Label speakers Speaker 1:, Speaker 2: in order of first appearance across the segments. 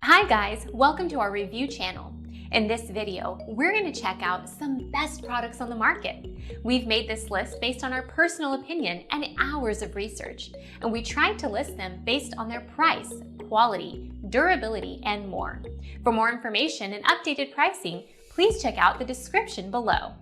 Speaker 1: Hi guys, welcome to our review channel. In this video, we're going to check out some best products on the market. We've made this list based on our personal opinion and hours of research, and we tried to list them based on their price, quality, durability, and more. For more information and updated pricing, please check out the description below.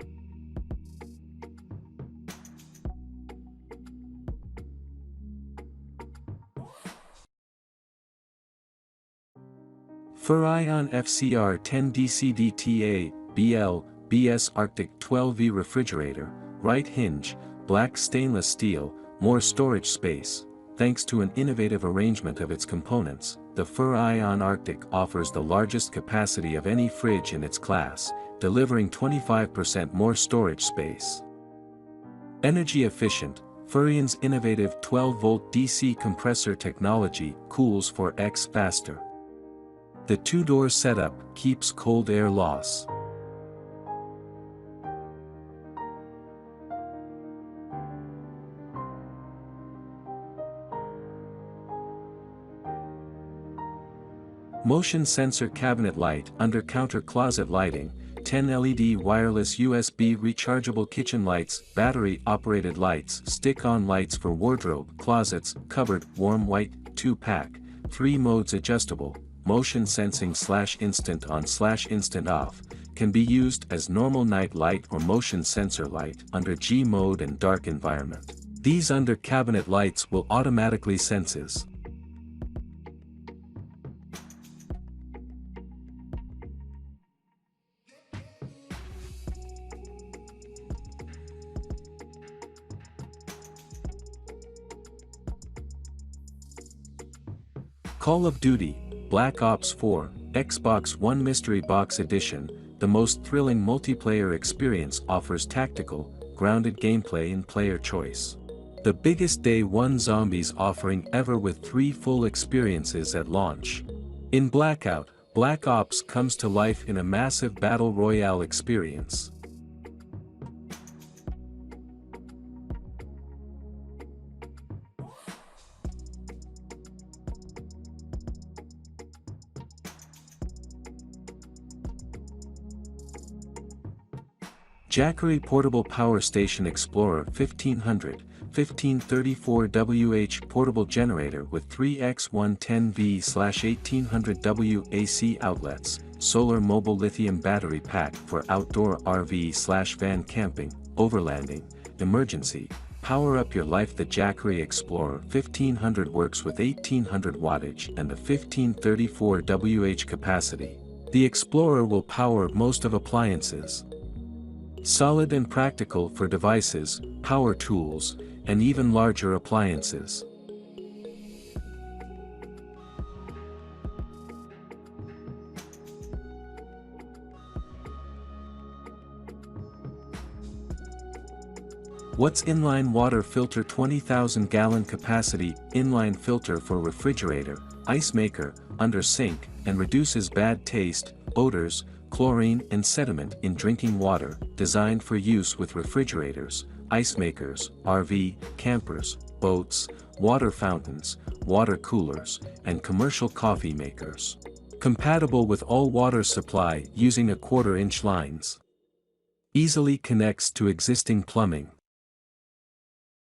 Speaker 2: Furrion FCR 10 DCDTA BL BS Arctic 12V refrigerator, right hinge, black stainless steel, more storage space. Thanks to an innovative arrangement of its components, the Furrion Arctic offers the largest capacity of any fridge in its class, delivering 25% more storage space. Energy efficient, Furrion's innovative 12-volt DC compressor technology cools 4x faster. The two-door setup keeps cold air loss. Motion sensor cabinet light under counter closet lighting, 10 LED wireless USB rechargeable kitchen lights, battery operated lights, stick-on lights for wardrobe, closets, cupboard, warm white, 2-pack, 3 modes adjustable. Motion sensing /instant on /instant off, can be used as normal night light or motion sensor light under G mode and dark environment. These under cabinet lights will automatically senses. Call of Duty Black Ops 4, Xbox One Mystery Box Edition, the most thrilling multiplayer experience offers tactical, grounded gameplay and player choice. The biggest Day 1 zombies offering ever with 3 full experiences at launch. In Blackout, Black Ops comes to life in a massive battle royale experience. Jackery Portable Power Station Explorer 1500, 1534WH portable generator with 3x110V/1800W AC outlets, solar mobile lithium battery pack for outdoor RV/van camping, overlanding, emergency. Power up your life. The Jackery Explorer 1500 works with 1800 wattage and a 1534WH capacity. The Explorer will power most of appliances. Solid and practical for devices, power tools, and even larger appliances. What's inline water filter? 20,000 gallon capacity inline filter for refrigerator, ice maker, under sink, and reduces bad taste, odors, chlorine and sediment in drinking water, designed for use with refrigerators, ice makers, RV, campers, boats, water fountains, water coolers, and commercial coffee makers. Compatible with all water supply using a 1/4-inch lines. Easily connects to existing plumbing.